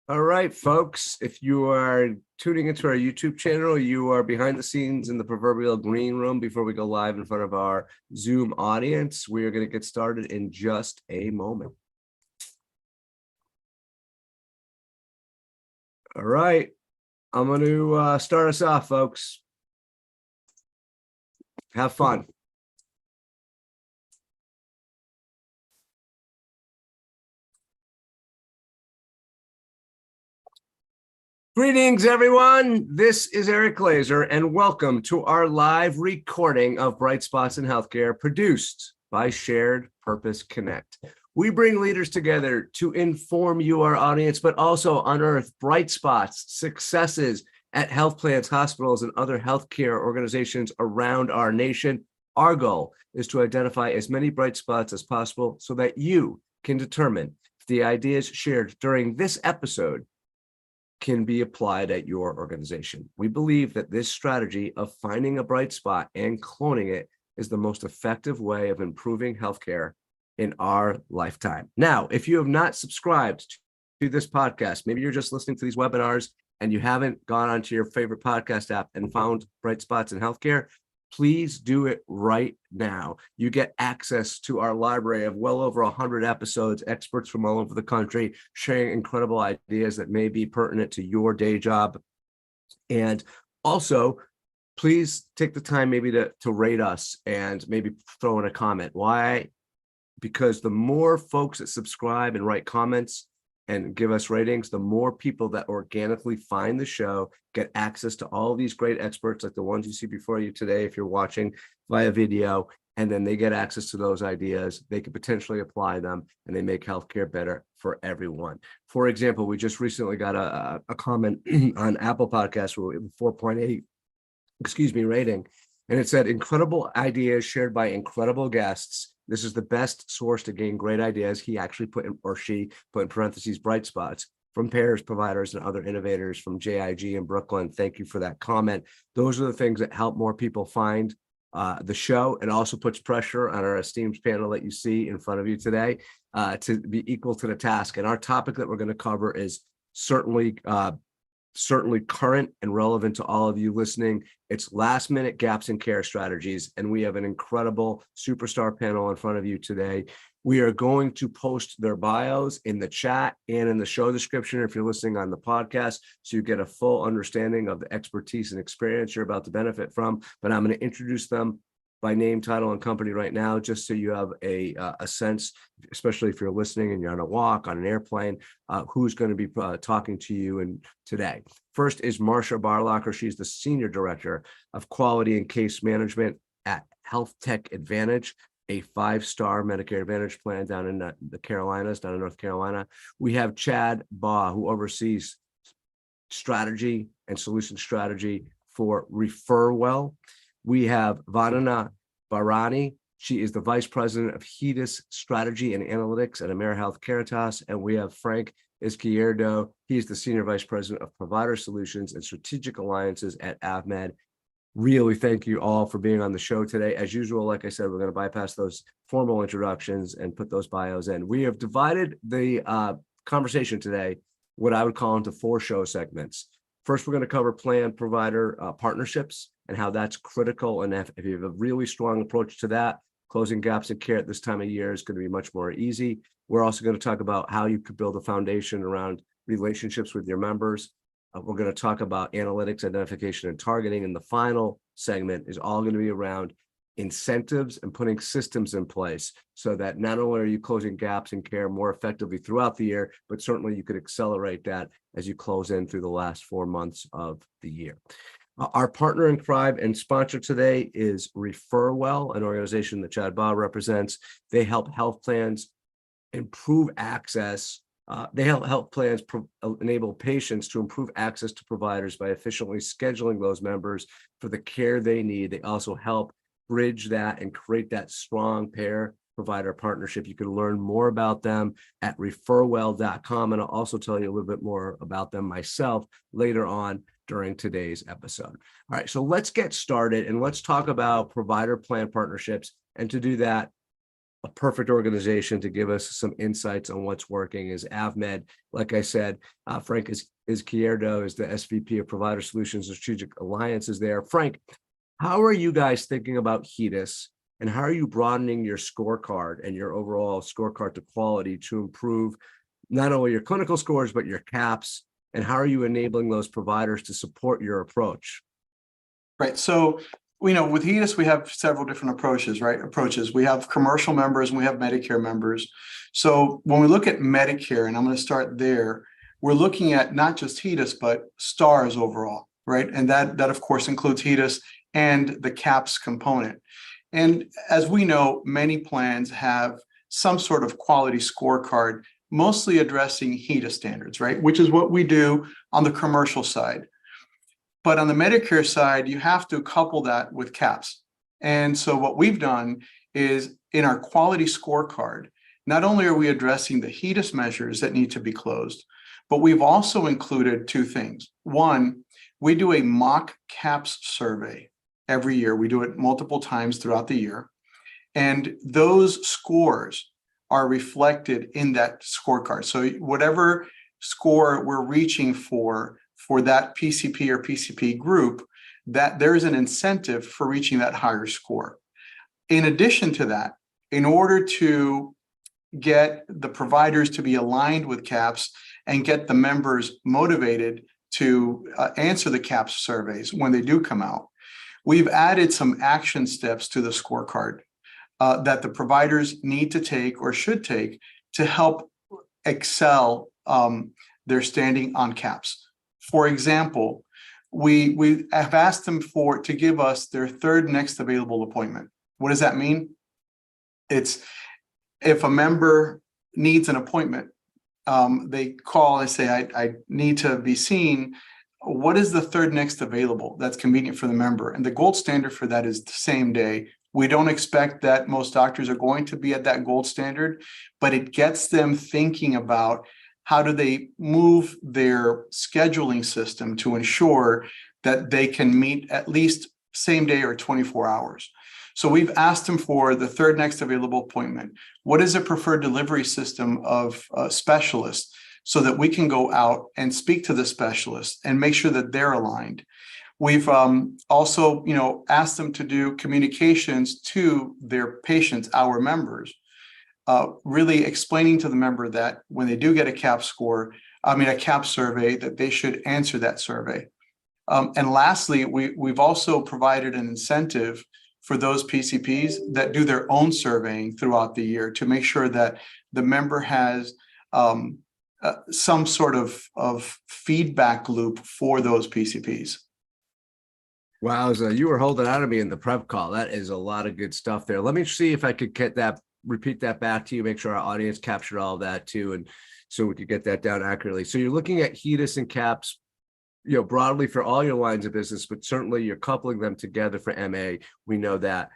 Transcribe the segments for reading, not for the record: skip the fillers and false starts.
All right, folks, if you are tuning into our YouTube channel, you are behind the scenes in the proverbial green room before we go live in front of our Zoom audience. We are going to get started in just a moment. All right, I'm going to start us off, folks. Have fun. Greetings, everyone. This is Eric Glazer, and welcome to our live recording of Bright Spots in Healthcare, produced by Shared Purpose Connect. We bring leaders together to inform you, our audience, but also unearth bright spots, successes at health plans, hospitals, and other healthcare organizations around our nation. Our goal is to identify as many bright spots as possible so that you can determine if the ideas shared during this episode can be applied at your organization. We believe that this strategy of finding a bright spot and cloning it is the most effective way of improving healthcare in our lifetime. Now, if you have not subscribed to this podcast, maybe you're just listening to these webinars and you haven't gone onto your favorite podcast app and found bright spots in healthcare, please do it right now. You get access to our library of well over 100 episodes, experts from all over the country sharing incredible ideas that may be pertinent to your day job. And also, please take the time maybe to rate us and maybe throw in a comment. Why? Because the more folks that subscribe and write comments and give us ratings, the more people that organically find the show, get access to all these great experts like the ones you see before you today if you're watching via video, and then they get access to those ideas. They could potentially apply them, and they make healthcare better for everyone. For example, we just recently got a comment on Apple Podcasts with 4.8, rating, and it said, incredible ideas shared by incredible guests. This is the best source to gain great ideas. He actually put in, or she put in parentheses, bright spots from payers, providers, and other innovators from JIG in Brooklyn. Thank you for that comment. Those are the things that help more people find the show. It also puts pressure on our esteemed panel that you see in front of you today to be equal to the task. And our topic that we're going to cover is certainly current and relevant to all of you listening. It's last minute gaps in care strategies. And we have an incredible superstar panel in front of you today. We are going to post their bios in the chat and in the show description if you're listening on the podcast, so you get a full understanding of the expertise and experience you're about to benefit from. But I'm going to introduce them by name, title, and company right now, just so you have a sense, especially if you're listening and you're on a walk, on an airplane, who's going to be talking to you today. First is Marsha Barlocker. She's the Senior Director of Quality and Case Management at HealthTeam Advantage, a 5-star Medicare Advantage plan down in the Carolinas, down in North Carolina. We have Chad Baugh, who oversees strategy and solution strategy for ReferWell. We have Vandana Bharani. She is the Vice President of HEDIS Strategy and Analytics at AmeriHealth Caritas. And we have Frank Izquierdo. He's the Senior Vice President of Provider Solutions and Strategic Alliances at AvMed. Really thank you all for being on the show today. As usual, like I said, we're going to bypass those formal introductions and put those bios in. We have divided the conversation today, what I would call, into 4 show segments. First, we're going to cover plan provider partnerships and how that's critical. And if you have a really strong approach to that, closing gaps in care at this time of year is going to be much more easy. We're also going to talk about how you could build a foundation around relationships with your members. We're going to talk about analytics, identification, and targeting. And the final segment is all going to be around incentives and putting systems in place so that not only are you closing gaps in care more effectively throughout the year, but certainly you could accelerate that as you close in through the last 4 months of the year. Our partner in crime and sponsor today is ReferWell, an organization that Chad Baugh represents. They help health plans improve access. They help health plans enable patients to improve access to providers by efficiently scheduling those members for the care they need. They also help bridge that and create that strong payer provider partnership. You can learn more about them at referwell.com. And I'll also tell you a little bit more about them myself later on during today's episode. All right, so let's get started and let's talk about provider plan partnerships. And to do that, a perfect organization to give us some insights on what's working is AvMed. Like I said, Frank Izquierdo is the SVP of Provider Solutions and Strategic Alliances there. Frank, how are you guys thinking about HEDIS, and how are you broadening your scorecard and your overall scorecard to quality to improve not only your clinical scores, but your CAPS? And how are you enabling those providers to support your approach? Right. So, with HEDIS, we have several different approaches, right? We have commercial members and we have Medicare members. So when we look at Medicare, and I'm going to start there, we're looking at not just HEDIS, but STARS overall, right? And that of course includes HEDIS and the CAPS component. And as we know, many plans have some sort of quality scorecard, mostly addressing HEDIS standards, right? Which is what we do on the commercial side. But on the Medicare side, you have to couple that with CAPS. And so what we've done is in our quality scorecard, not only are we addressing the HEDIS measures that need to be closed, but we've also included two things. One, we do a mock CAPS survey every year. We do it multiple times throughout the year. And those scores are reflected in that scorecard. So whatever score we're reaching for that PCP or PCP group, that there's an incentive for reaching that higher score. In addition to that, in order to get the providers to be aligned with CAPS and get the members motivated to answer the CAPS surveys when they do come out, we've added some action steps to the scorecard that the providers need to take or should take to help excel their standing on CAPS. For example, we have asked them to give us their third next available appointment. What does that mean? It's if a member needs an appointment, they call and say, I need to be seen. What is the third next available that's convenient for the member? And the gold standard for that is the same day. We don't expect that most doctors are going to be at that gold standard, but it gets them thinking about how do they move their scheduling system to ensure that they can meet at least same day or 24 hours. So we've asked them for the third next available appointment. What is a preferred delivery system of specialists so that we can go out and speak to the specialists and make sure that they're aligned? We've also, asked them to do communications to their patients, our members, really explaining to the member that when they do get a CAPS survey, that they should answer that survey. And lastly, we've also provided an incentive for those PCPs that do their own surveying throughout the year to make sure that the member has some sort of feedback loop for those PCPs. Wow, so you were holding out of me in the prep call. That is a lot of good stuff there. Let me see if I could repeat that back to you, make sure our audience captured all of that too, and so we could get that down accurately. So you're looking at HEDIS and CAPS, broadly for all your lines of business, but certainly you're coupling them together for MA. We know that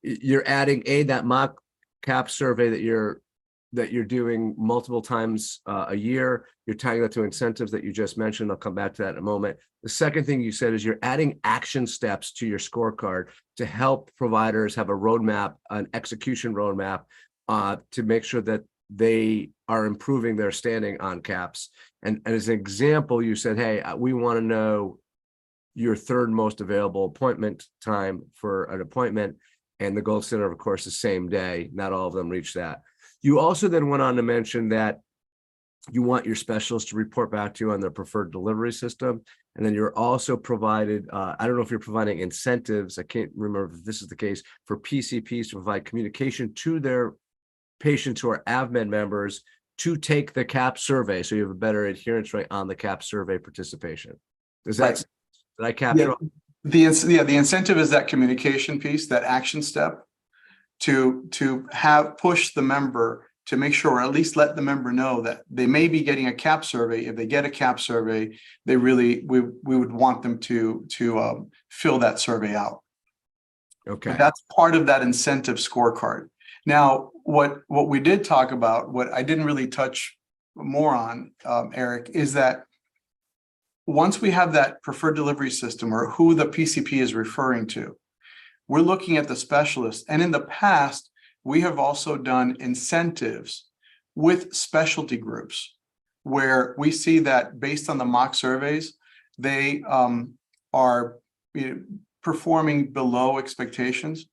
you're adding that mock CAPS survey that you're doing multiple times a year. You're tying that to incentives that you just mentioned. I'll come back to that in a moment. The second thing you said is you're adding action steps to your scorecard to help providers have a roadmap, an execution roadmap, to make sure that they are improving their standing on CAPS. And as an example, you said, hey, we want to know your third most available appointment time for an appointment. And the gold standard, of course, is same day. Not all of them reach that. You also then went on to mention that you want your specialists to report back to you on their preferred delivery system. And then you're also provided, I don't know if you're providing incentives, I can't remember if this is the case, for PCPs to provide communication to their patients who are AvMed members to take the CAPS survey. So you have a better adherence rate on the CAPS survey participation. Did I capture? Yeah. The incentive is that communication piece, that action step to push the member to make sure, or at least let the member know that they may be getting a CAPS survey. If they get a CAPS survey, we would want them to fill that survey out. Okay. But that's part of that incentive scorecard. Now, what we did talk about, what I didn't really touch more on, Eric, is that once we have that preferred delivery system or who the PCP is referring to, we're looking at the specialist. And in the past, we have also done incentives with specialty groups where we see that based on the mock surveys, they are performing below expectations.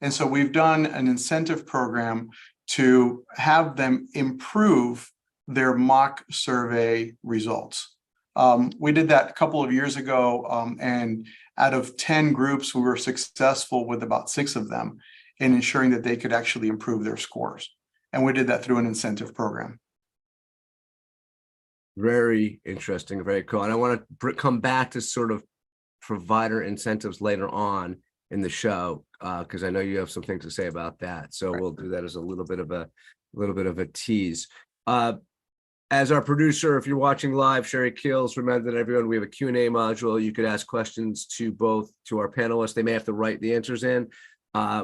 And so we've done an incentive program to have them improve their mock survey results. We did that a couple of years ago, and out of 10 groups, we were successful with about 6 of them in ensuring that they could actually improve their scores. And we did that through an incentive program. Very interesting, very cool. And I want to come back to sort of provider incentives later on in the show, because I know you have some things to say about that. So we'll do that as a little bit of a tease. As our producer, if you're watching live, Sherry Kills, remember that everyone, we have a Q&A module. You could ask questions to our panelists. They may have to write the answers in.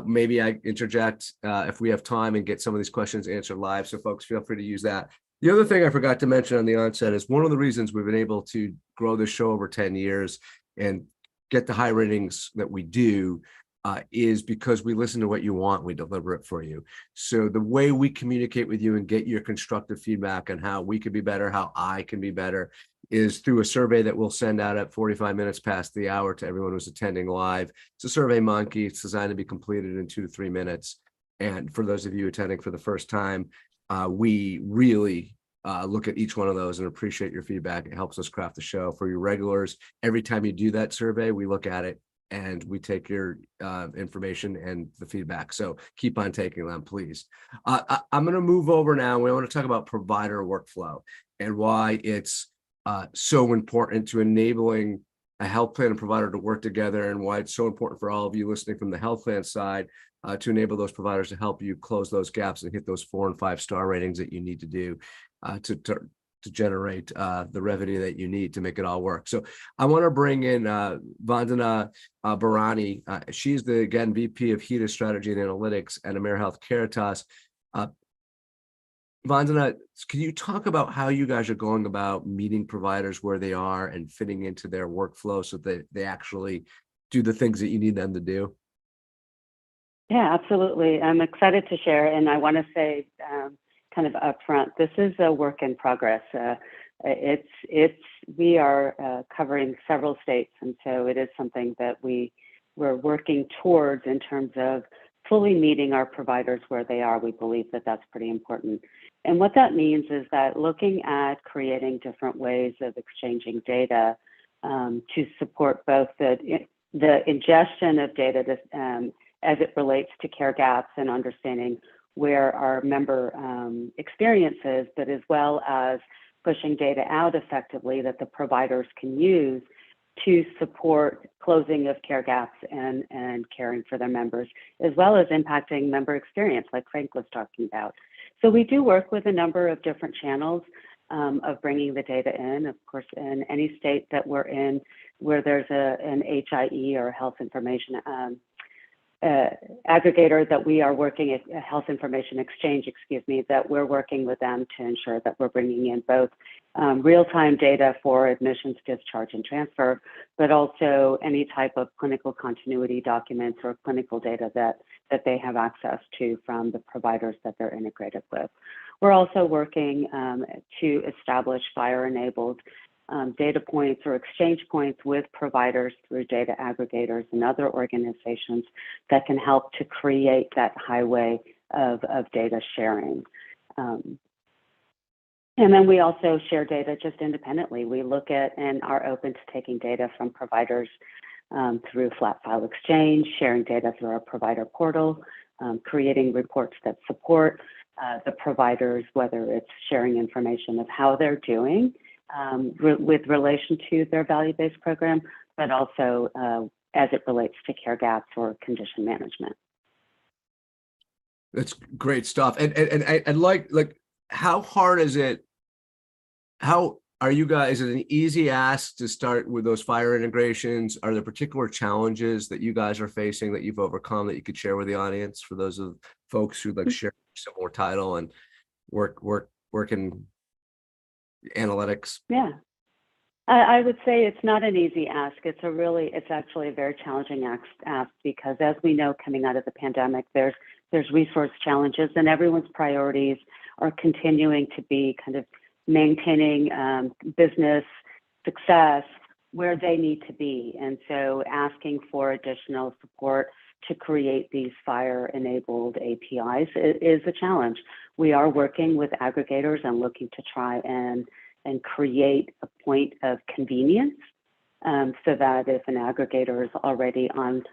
Maybe I interject if we have time and get some of these questions answered live. So folks, feel free to use that. The other thing I forgot to mention on the onset is one of the reasons we've been able to grow this show over 10 years and get the high ratings that we do is because we listen to what you want, we deliver it for you. So the way we communicate with you and get your constructive feedback on how we could be better, how I can be better, is through a survey that we'll send out at 45 minutes past the hour to everyone who's attending live. It's a Survey Monkey. It's designed to be completed in 2 to 3 minutes. And for those of you attending for the first time, we really look at each one of those and appreciate your feedback. It helps us craft the show. For your regulars, every time you do that survey, we look at it and we take your information and the feedback. So keep on taking them, please. I'm going to move over now. We want to talk about provider workflow and why it's so important to enabling a health plan and provider to work together, and why it's so important for all of you listening from the health plan side to enable those providers to help you close those gaps and hit those 4- and 5-star ratings that you need to do to generate the revenue that you need to make it all work. So I want to bring in Vandana Bharani. She's the VP of HEDIS Strategy and Analytics at AmeriHealth Caritas. Vandana, can you talk about how you guys are going about meeting providers where they are and fitting into their workflow so that they actually do the things that you need them to do? Yeah, absolutely. I'm excited to share, and I want to say kind of upfront, this is a work in progress. We are covering several states, and so it is something that we're working towards in terms of fully meeting our providers where they are. We believe that that's pretty important. And what that means is that looking at creating different ways of exchanging data to support both the ingestion of data as it relates to care gaps and understanding where our member experience is, but as well as pushing data out effectively that the providers can use to support closing of care gaps and caring for their members, as well as impacting member experience, like Frank was talking about. So we do work with a number of different channels of bringing the data in. Of course, in any state that we're in where there's an HIE or health information aggregator that we are working, a health information exchange, that we're working with them to ensure that we're bringing in both real-time data for admissions, discharge, and transfer, but also any type of clinical continuity documents or clinical data that they have access to from the providers that they're integrated with. We're also working to establish FHIR-enabled data points or exchange points with providers through data aggregators and other organizations that can help to create that highway of data sharing. And then we also share data just independently. We look at and are open to taking data from providers through flat file exchange, sharing data through our provider portal, creating reports that support the providers, whether it's sharing information of how they're doing with relation to their value-based program, but also as it relates to care gaps or condition management. That's great stuff. And like how hard is it? How are you guys? Is it an easy ask to start with those FHIR integrations? Are there particular challenges that you guys are facing that you've overcome that you could share with the audience for those of folks who like share a similar title and work in analytics? Yeah, I would say it's not an easy ask. It's actually a very challenging ask because, as we know, coming out of the pandemic, there's there's resource challenges, and everyone's priorities are continuing to be kind of maintaining business success where they need to be. And so asking for additional support to create these FHIR-enabled APIs is a challenge. We are working with aggregators and looking to try and create a point of convenience so that if an aggregator is already on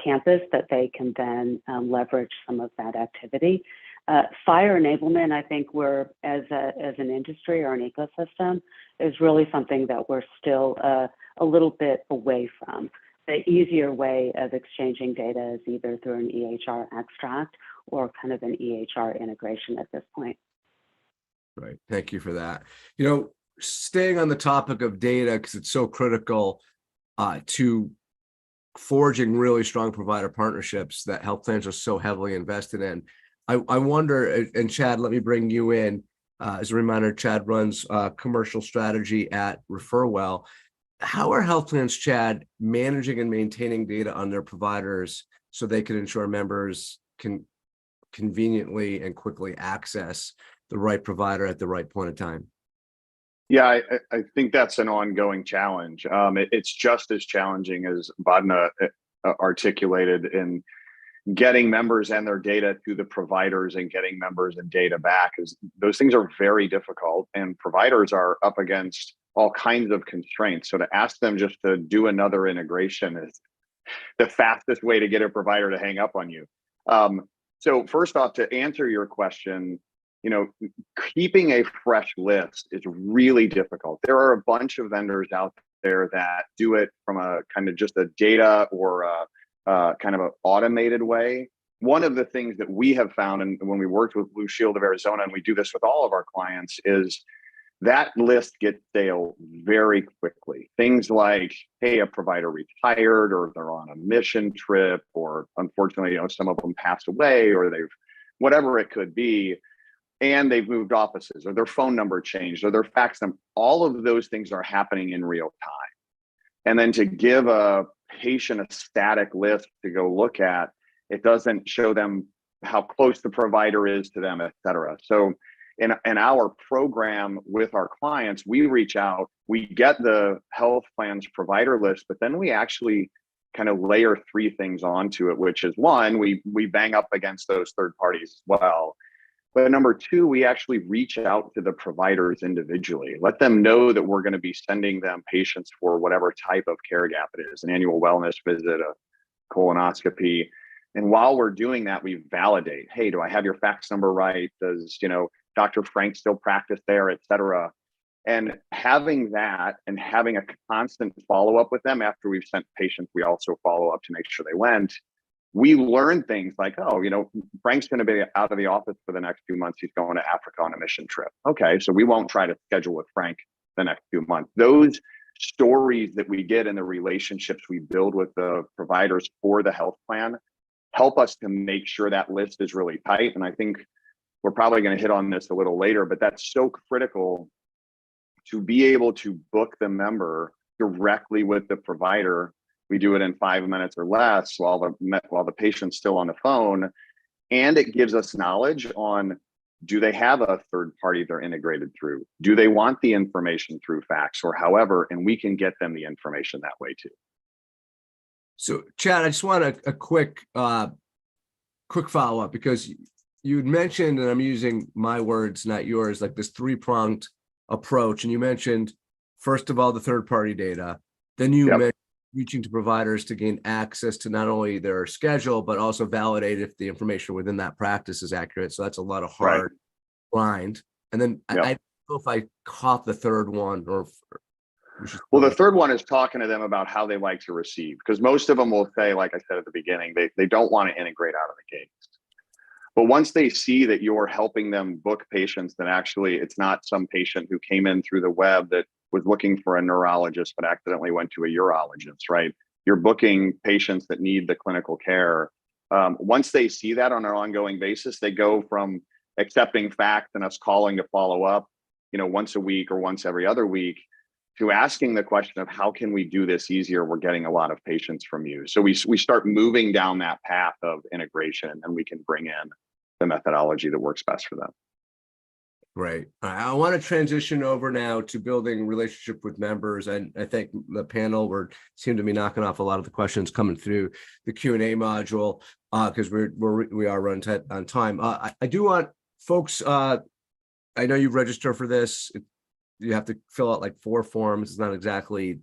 campus, that they can then leverage some of that activity. FHIR enablement, I think we're, as an industry or an ecosystem, is really something that we're still a little bit away from. The easier way of exchanging data is either through an EHR extract or kind of an EHR integration at this point. Right. Thank you for that. You know, staying on the topic of data, because it's so critical to forging really strong provider partnerships that health plans are so heavily invested in. I wonder, and Chad, let me bring you in. As a reminder, Chad runs commercial strategy at ReferWell. How are health plans, Chad, managing and maintaining data on their providers so they can ensure members can conveniently and quickly access the right provider at the right point in time? Yeah, I think that's an ongoing challenge. It's just as challenging as Badna articulated in getting members and their data to the providers and getting members and data back. Is those things are very difficult, and providers are up against all kinds of constraints. So to ask them just to do another integration is the fastest way to get a provider to hang up on you. So first off, to answer your question, you know, keeping a fresh list is really difficult. There are a bunch of vendors out there that do it from a kind of just a data or a kind of an automated way. One of the things that we have found, and when we worked with Blue Shield of Arizona, and we do this with all of our clients, is that list gets stale very quickly. Things like, hey, a provider retired, or they're on a mission trip, or unfortunately, you know, some of them passed away, or they've, whatever it could be, and they've moved offices, or their phone number changed, or their fax number. All of those things are happening in real time. And then to give a patient a static list to go look at, it doesn't show them how close the provider is to them, et cetera. So in our program with our clients, we reach out, we get the health plan's provider list, but then we actually kind of layer three things onto it, which is one, we bang up against those third parties as well. But number two, we actually reach out to the providers individually, let them know that we're going to be sending them patients for whatever type of care gap it is, an annual wellness visit, a colonoscopy. And while we're doing that, we validate, hey, do I have your fax number right? Does, you know, Dr. Frank still practice there, et cetera? And having that and having a constant follow-up with them after we've sent patients, we also follow up to make sure they went. We learn things like, oh, you know, Frank's going to be out of the office for the next 2 months. He's going to Africa on a mission trip. Okay, so we won't try to schedule with Frank the next 2 months. Those stories that we get and the relationships we build with the providers for the health plan help us to make sure that list is really tight. And I think we're probably going to hit on this a little later, but that's so critical to be able to book the member directly with the provider. We do it in 5 minutes or less while the patient's still on the phone. And it gives us knowledge on, do they have a third party they're integrated through? Do they want the information through fax or however? And we can get them the information that way too. So Chad, I just want a quick follow-up, because you'd mentioned, and I'm using my words, not yours, like this three-pronged approach. And you mentioned, first of all, the third-party data. Then you mentioned reaching to providers to gain access to not only their schedule, but also validate if the information within that practice is accurate. So that's a lot of hard grind. And then I don't know if I caught the third one, or well, the third one is talking to them about how they like to receive, because most of them will say, like I said at the beginning, they don't want to integrate out of the gate. But once they see that you're helping them book patients, that actually it's not some patient who came in through the web that was looking for a neurologist but accidentally went to a urologist, right? You're booking patients that need the clinical care. Once they see that on an ongoing basis, they go from accepting fax and us calling to follow up, you know, once a week or once every other week, to asking the question of how can we do this easier? We're getting a lot of patients from you. So we start moving down that path of integration, and we can bring in the methodology that works best for them. Great. I want to transition over now to building relationship with members, and I think the panel seem to be knocking off a lot of the questions coming through the Q&A module because we are running tight on time. I do want folks. I know you register for this. You have to fill out like 4 forms. It's not exactly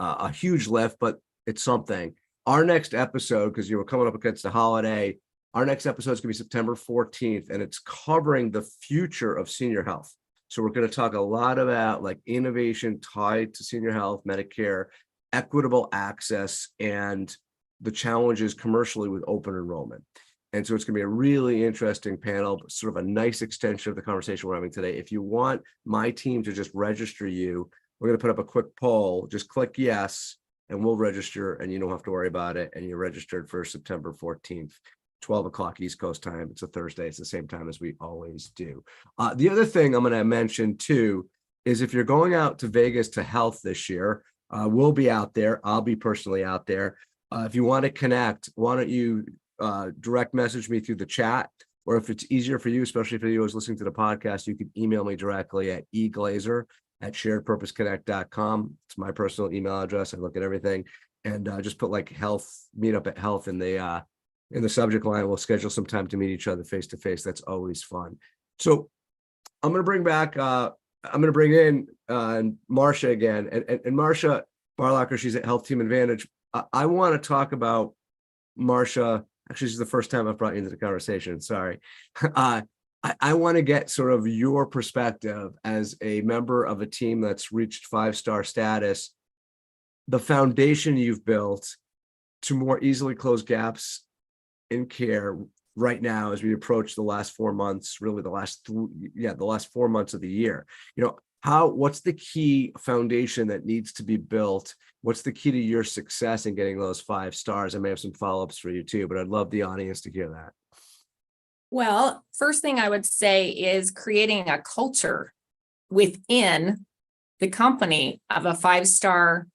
a huge lift, but it's something. Our next episode, because you were coming up against the holiday. Our next episode is going to be September 14th, and it's covering the future of senior health. So we're going to talk a lot about like innovation tied to senior health, Medicare, equitable access, and the challenges commercially with open enrollment. And so it's going to be a really interesting panel, sort of a nice extension of the conversation we're having today. If you want my team to just register you, we're going to put up a quick poll. Just click yes, and we'll register, and you don't have to worry about it. And you're registered for September 14th. 12 o'clock East Coast time. It's a Thursday. It's the same time as we always do. The other thing I'm going to mention too is if you're going out to Vegas to health this year, we'll be out there. I'll be personally out there. If you want to connect, why don't you direct message me through the chat, or if it's easier for you, especially for you who's listening to the podcast, you can email me directly at eglazer@sharedpurposeconnect.com. It's my personal email address. I look at everything, and just put like health, meet up at health in the subject line. We'll schedule some time to meet each other face to face. That's always fun. So I'm going to bring back, I'm going to bring in Marsha again. And Marsha Barlocker, she's at HealthTeam Advantage. I want to talk about Marsha. Actually, this is the first time I've brought you into the conversation. Sorry. I want to get sort of your perspective as a member of a team that's reached 5-star status, the foundation you've built to more easily close gaps in care right now as we approach the last 4 months, really the last 4 months of the year. What's the key foundation that needs to be built? What's the key to your success in getting those 5 stars? I may have some follow-ups for you too, but I'd love the audience to hear that. Well, first thing I would say is creating a culture within the company of a 5-star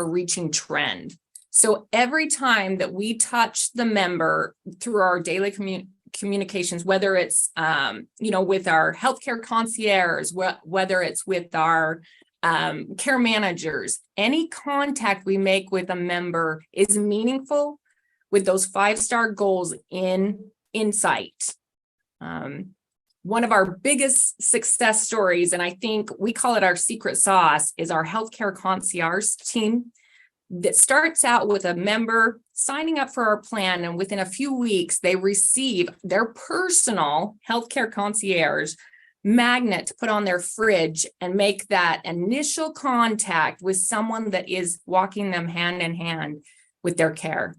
reaching trend. So every time that we touch the member through our daily communications, whether it's, with our healthcare concierge, whether it's with our care managers, any contact we make with a member is meaningful with those 5-star goals in sight. One of our biggest success stories, and I think we call it our secret sauce, is our healthcare concierge team that starts out with a member signing up for our plan, and within a few weeks, they receive their personal healthcare concierge magnet to put on their fridge and make that initial contact with someone that is walking them hand in hand with their care.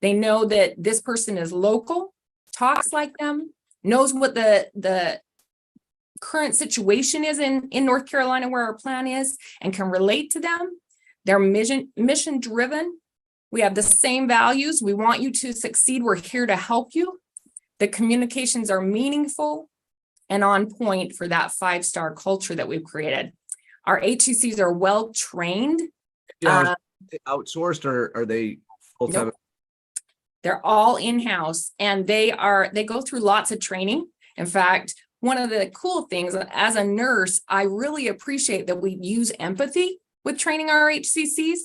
They know that this person is local, talks like them, knows what the current situation is in North Carolina where our plan is, and can relate to them. They're mission driven. We have the same values. We want you to succeed. We're here to help you. The communications are meaningful and on point for that 5-star culture that we've created. Our HCCs are well trained. Yeah, outsourced, or are they full-time? Nope. They're all in-house, and they go through lots of training. In fact, one of the cool things as a nurse, I really appreciate that we use empathy with training our HCCs.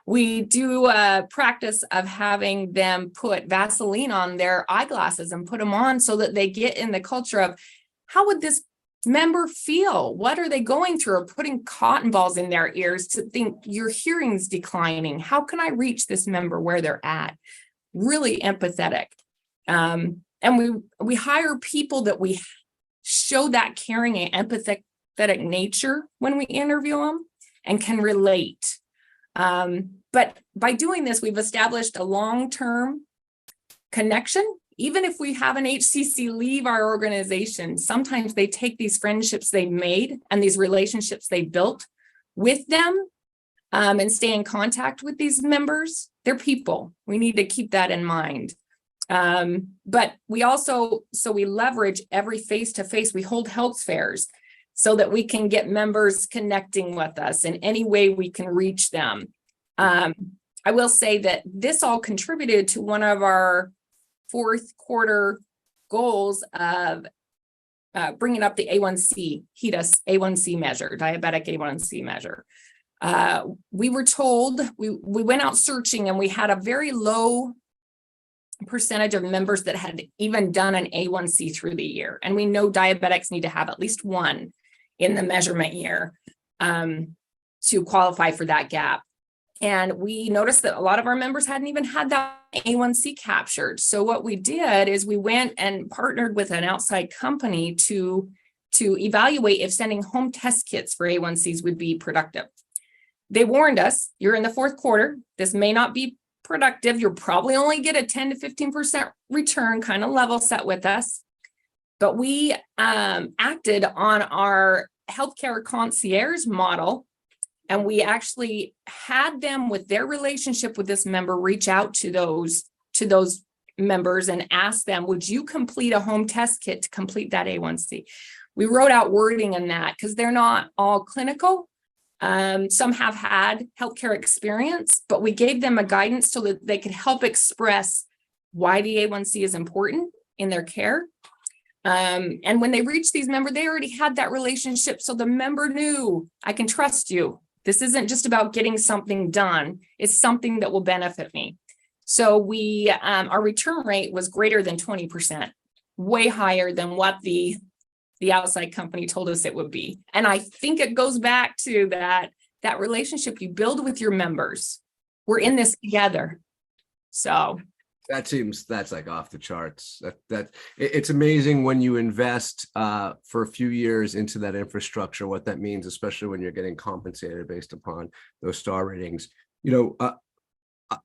We do a practice of having them put Vaseline on their eyeglasses and put them on so that they get in the culture of how would this member feel? What are they going through? Or putting cotton balls in their ears to think your hearing's declining. How can I reach this member where they're at? Really empathetic. And we hire people that we show that caring and empathetic nature when we interview them and can relate. But by doing this, we've established a long-term connection. Even if we have an HCC leave our organization, sometimes they take these friendships they made and these relationships they built with them and stay in contact with these members. They're people. We need to keep that in mind. But we also, so we leverage every face-to-face. We hold health fairs. so that we can get members connecting with us in any way we can reach them. I will say that this all contributed to one of our fourth quarter goals of bringing up the A1C, HEDIS A1C measure, diabetic A1C measure. We were told, we went out searching and we had a very low percentage of members that had even done an A1C through the year. And we know diabetics need to have at least one in the measurement year to qualify for that gap. And we noticed that a lot of our members hadn't even had that A1C captured. So what we did is we went and partnered with an outside company to evaluate if sending home test kits for A1Cs would be productive. They warned us, you're in the fourth quarter, this may not be productive. You'll probably only get a 10 to 15% return, kind of level set with us. But we acted on our healthcare concierge model, and we actually had them with their relationship with this member reach out to those members and ask them, would you complete a home test kit to complete that A1C? We wrote out wording in that because they're not all clinical. Some have had healthcare experience, but we gave them a guidance so that they could help express why the A1C is important in their care. And when they reached these members, they already had that relationship. So the member knew, I can trust you. This isn't just about getting something done. It's something that will benefit me. So we, our return rate was greater than 20%, way higher than what the outside company told us it would be. And I think it goes back to that relationship you build with your members. We're in this together. So that's like off the charts. It's amazing when you invest for a few years into that infrastructure, what that means, especially when you're getting compensated based upon those star ratings.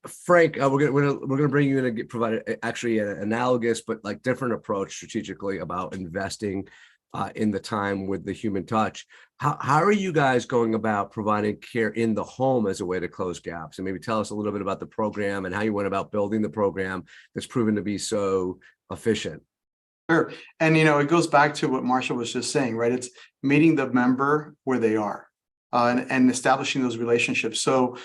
Frank, we're gonna bring you in and provide actually an analogous but like different approach strategically about investing in the time with the human touch. How are you guys going about providing care in the home as a way to close gaps? And maybe tell us a little bit about the program and how you went about building the program that's proven to be so efficient. Sure. And, it goes back to what Marsha was just saying, right? It's meeting the member where they are and establishing those relationships. So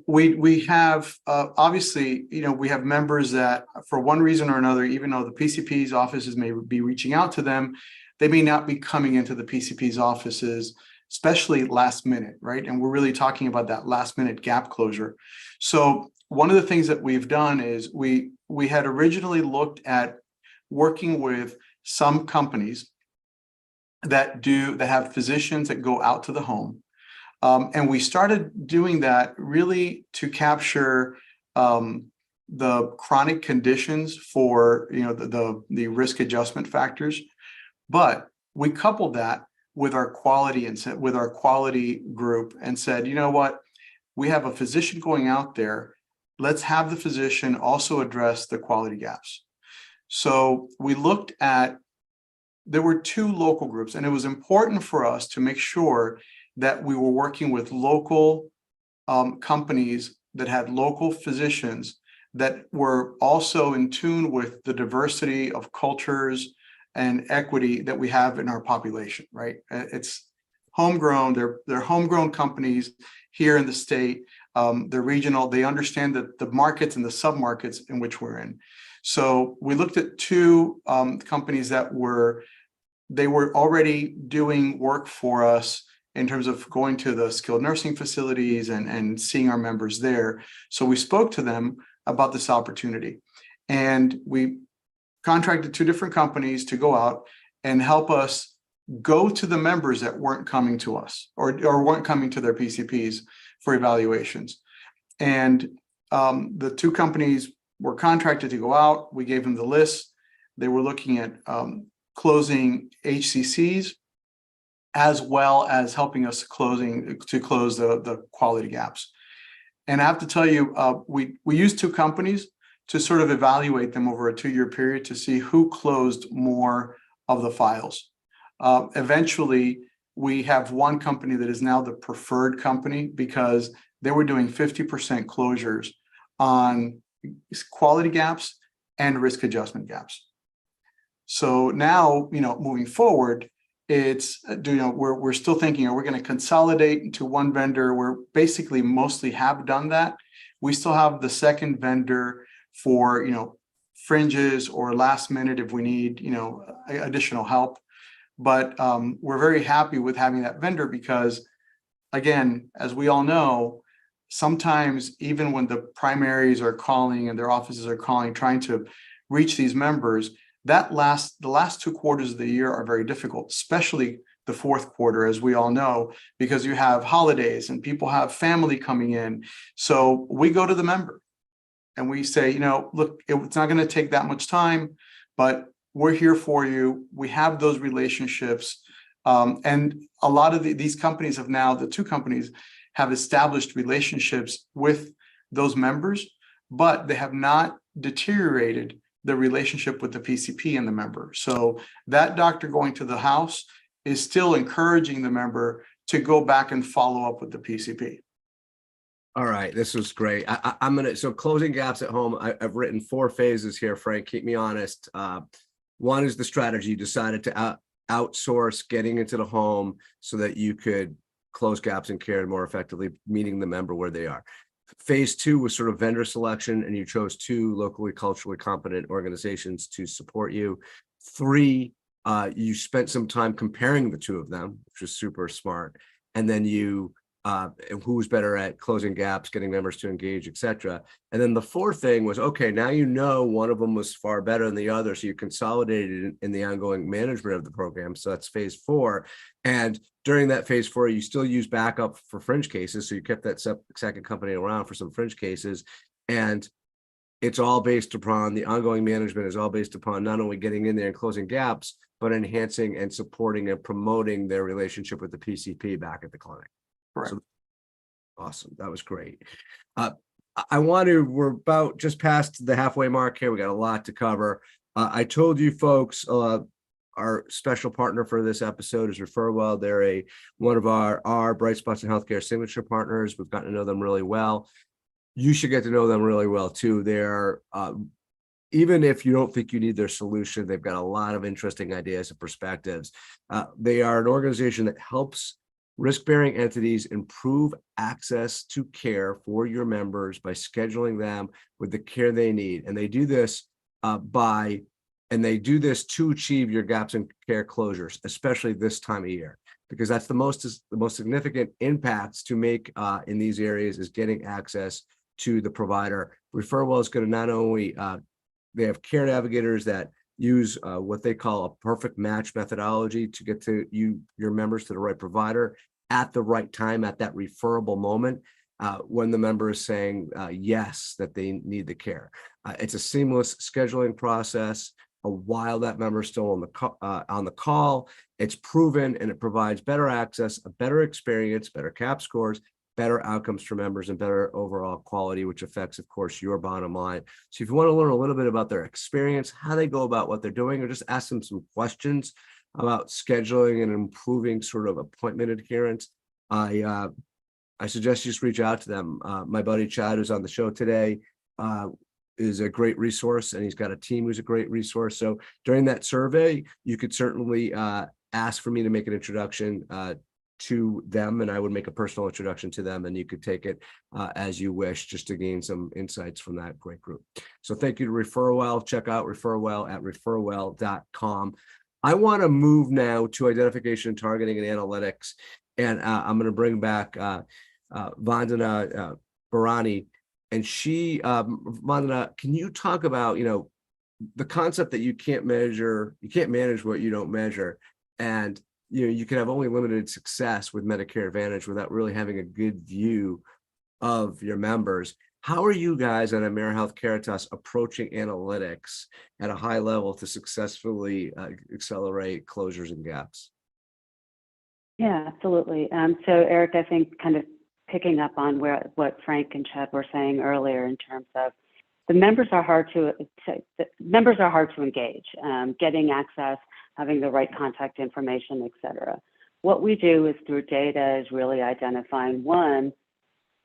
we have, obviously, we have members that for one reason or another, even though the PCP's offices may be reaching out to them, they may not be coming into the PCP's offices, especially last minute, right? And we're really talking about that last minute gap closure. So one of the things that we've done is we had originally looked at working with some companies that have physicians that go out to the home. And we started doing that really to capture the chronic conditions for the risk adjustment factors. But we coupled that with our quality and with our quality group and said, you know what, we have a physician going out there. Let's have the physician also address the quality gaps. So we looked at, there were two local groups, and it was important for us to make sure that we were working with local companies that had local physicians that were also in tune with the diversity of cultures and equity that we have in our population, right? It's homegrown, they're homegrown companies here in the state. They're regional, they understand the markets and the sub-markets in which we're in. So we looked at two companies that were already doing work for us in terms of going to the skilled nursing facilities and seeing our members there. So we spoke to them about this opportunity, and we contracted two different companies to go out and help us go to the members that weren't coming to us or weren't coming to their PCPs for evaluations. And the two companies were contracted to go out. We gave them the list. They were looking at closing HCCs, as well as helping us close the quality gaps. And I have to tell you, we used two companies to sort of evaluate them over a 2-year period to see who closed more of the files. Eventually, we have one company that is now the preferred company because they were doing 50% closures on quality gaps and risk adjustment gaps. So now, moving forward, it's, we're still thinking, are we going to consolidate into one vendor? We're basically mostly have done that. We still have the second vendor for, fringes or last minute if we need, additional help. But we're very happy with having that vendor because, again, as we all know, sometimes even when the primaries are calling and their offices are calling, trying to reach these members, the last 2 quarters of the year are very difficult, especially the fourth quarter, as we all know, because you have holidays and people have family coming in. So we go to the member and we say, look, it's not going to take that much time, but we're here for you. We have those relationships. And a lot of these companies have now, the 2 companies have established relationships with those members, but they have not deteriorated the relationship with the PCP and the member. So that doctor going to the house is still encouraging the member to go back and follow up with the PCP. All right, this was great. So closing gaps at home, I've written 4 phases here, Frank, keep me honest. One is the strategy. You decided to outsource getting into the home so that you could close gaps in care more effectively, meeting the member where they are. Phase 2 was sort of vendor selection, and you chose 2 locally, culturally competent organizations to support you. 3, you spent some time comparing the 2 of them, which was super smart. And then you, who's better at closing gaps, getting members to engage, et cetera. And then the 4th thing was, okay, now one of them was far better than the other. So you consolidated in the ongoing management of the program. So that's phase 4. And during that phase 4, you still use backup for fringe cases. So you kept that second company around for some fringe cases. And it's all based upon the ongoing management is all based upon not only getting in there and closing gaps, but enhancing and supporting and promoting their relationship with the PCP back at the clinic. Correct. So, awesome. That was great. We're about just past the halfway mark here. We got a lot to cover. I told you folks, our special partner for this episode is ReferWell. They're one of our Bright Spots in Healthcare signature partners. We've gotten to know them really well. You should get to know them really well too. They're even if you don't think you need their solution, they've got a lot of interesting ideas and perspectives. They are an organization that helps risk-bearing entities improve access to care for your members by scheduling them with the care they need. And they do this to achieve your gaps in care closures, especially this time of year, because that's the most significant impacts to make in these areas is getting access to the provider. ReferWell is going to not only, they have care navigators that use what they call a perfect match methodology to get to your members to the right provider at the right time, at that referable moment, when the member is saying yes, that they need the care. It's a seamless scheduling process. While that member is still on the call, it's proven, and it provides better access, a better experience, better CAP scores, better outcomes for members, and better overall quality, which affects, of course, your bottom line. So if you want to learn a little bit about their experience, how they go about what they're doing, or just ask them some questions about scheduling and improving sort of appointment adherence, I suggest you just reach out to them. My buddy Chad, who's on the show today, is a great resource, and he's got a team who's a great resource. So during that survey, you could certainly ask for me to make an introduction to them, and I would make a personal introduction to them, and you could take it as you wish, just to gain some insights from that great group. So thank you to ReferWell. Check out ReferWell at referwell.com. I want to move now to identification, targeting, and analytics, and I'm going to bring back Vandana Bharani, and Vandana, can you talk about the concept that you can't manage what you don't measure, and you can have only limited success with Medicare Advantage without really having a good view of your members. How are you guys at AmeriHealth Caritas approaching analytics at a high level to successfully accelerate closures and gaps? Yeah, absolutely. So Eric, I think kind of picking up on what Frank and Chad were saying earlier in terms of the members are hard to engage, getting access, having the right contact information, et cetera. What we do is through data is really identifying, one,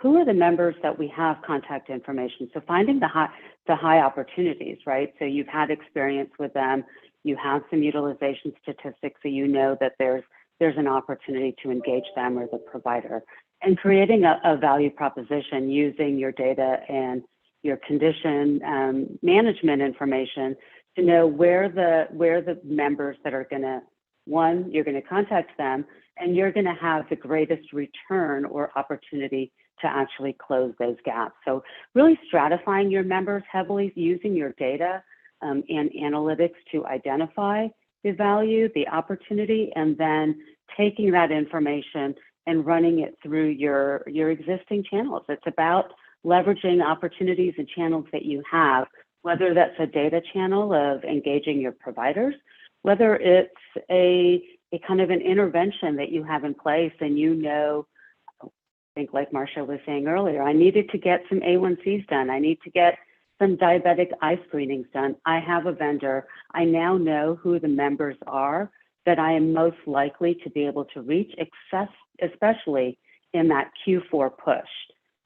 who are the members that we have contact information? So finding the high opportunities, right? So you've had experience with them, you have some utilization statistics, so you know that there's an opportunity to engage them or the provider, and creating a value proposition using your data and your condition management information to know where the members that are going to, one, you're going to contact them, and you're going to have the greatest return or opportunity to actually close those gaps. So really stratifying your members heavily, using your data and analytics to identify the value, the opportunity, and then taking that information and running it through your existing channels. It's about leveraging opportunities and channels that you have, whether that's a data channel of engaging your providers, whether it's a kind of an intervention that you have in place, and you know, I think like Marsha was saying earlier, I needed to get some A1Cs done. I need to get some diabetic eye screenings done. I have a vendor. I now know who the members are that I am most likely to be able to reach, especially in that Q4 push,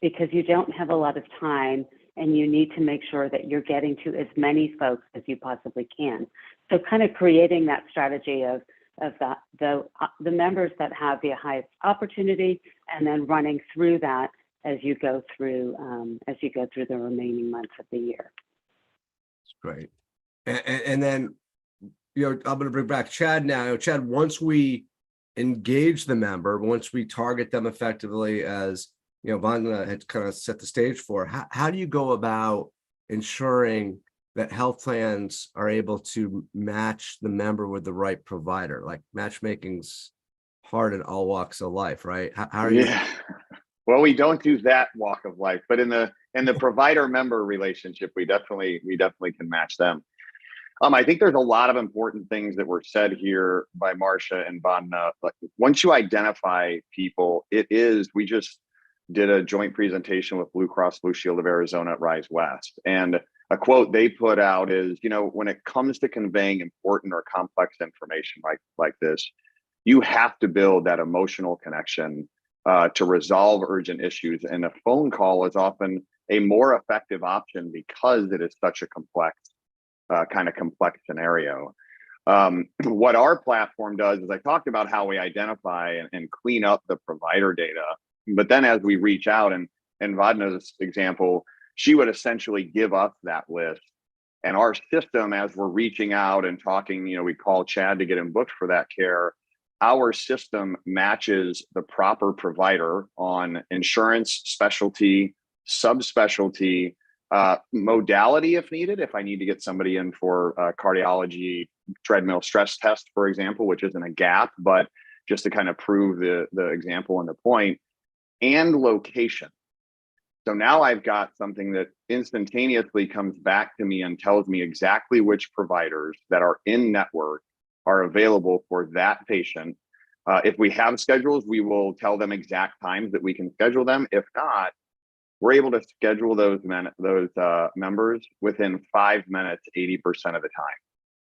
because you don't have a lot of time and you need to make sure that you're getting to as many folks as you possibly can. So kind of creating that strategy of the members that have the highest opportunity, and then running through that as you go through the remaining months of the year. That's great. And then, I'm going to bring back Chad now. Chad, once we engage the member, once we target them effectively, as Vandana had kind of set the stage for, how do you go about ensuring that health plans are able to match the member with the right provider? Like, matchmaking's hard in all walks of life, right? How are you? Yeah. Well, we don't do that walk of life, but in the provider member relationship, we definitely can match them. I think there's a lot of important things that were said here by Marsha and Vandana. Like, once you identify people, we just did a joint presentation with Blue Cross Blue Shield of Arizona at Rise West. And a quote they put out is, when it comes to conveying important or complex information like this, you have to build that emotional connection to resolve urgent issues. And a phone call is often a more effective option because it is such a complex scenario. What our platform does is, I talked about how we identify and clean up the provider data, but then as we reach out, and Vandana's example, she would essentially give us that list, and our system, as we're reaching out and talking, we call Chad to get him booked for that care. Our system matches the proper provider on insurance, specialty, subspecialty, modality if needed. If I need to get somebody in for cardiology treadmill stress test, for example, which isn't a gap, but just to kind of prove the example and the point, and location. So now I've got something that instantaneously comes back to me and tells me exactly which providers that are in network are available for that patient. If we have schedules, we will tell them exact times that we can schedule them. If not, we're able to schedule those members within 5 minutes, 80% of the time.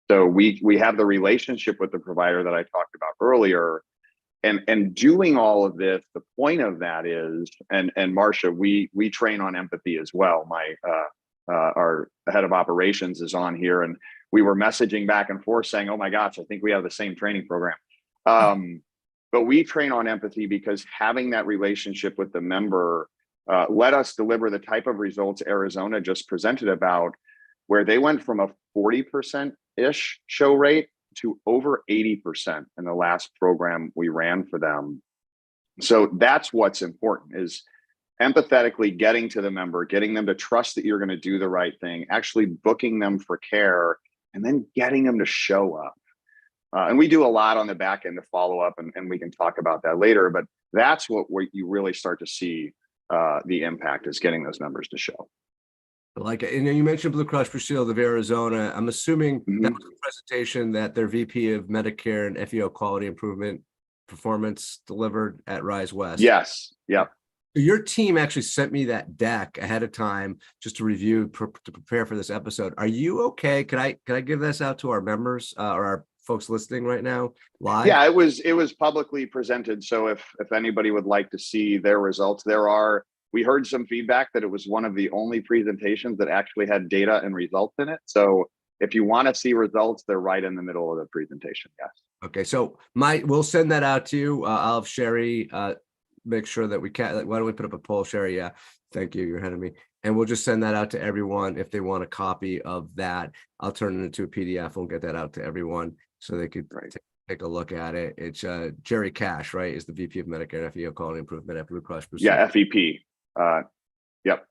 So we have the relationship with the provider that I talked about earlier. And doing all of this, the point of that is, and Marsha, we train on empathy as well. Our head of operations is on here, and we were messaging back and forth saying, oh my gosh, I think we have the same training program. But we train on empathy because having that relationship with the member let us deliver the type of results Arizona just presented about, where they went from a 40%-ish show rate to over 80% in the last program we ran for them. So that's what's important, is empathetically getting to the member, getting them to trust that you're going to do the right thing, actually booking them for care, and then getting them to show up. And we do a lot on the back end to follow up, and we can talk about that later, but that's what you really start to see the impact, is getting those members to show. Like, and you mentioned Blue Cross Blue Shield of Arizona. I'm assuming that was a presentation that their VP of Medicare and FEO quality improvement performance delivered at Rise West. Yes. Yep. Your team actually sent me that deck ahead of time just to review, to prepare for this episode. Are you okay? Can I give this out to our members or our folks listening right now live? Yeah, it was publicly presented. So if anybody would like to see their results, we heard some feedback that it was one of the only presentations that actually had data and results in it. So if you want to see results, they're right in the middle of the presentation. Yes. Okay, so we'll send that out to you. I'll have Sherry make sure that we can. Why don't we put up a poll, Sherry? Yeah, thank you. You're ahead of me. And we'll just send that out to everyone if they want a copy of that. I'll turn it into a PDF. We'll get that out to everyone so they could take a look at it. It's Jerry Cash, right? Is the VP of Medicare and FEO Quality Improvement at Blue Cross Blue Shield. Yeah, FEP. Yep.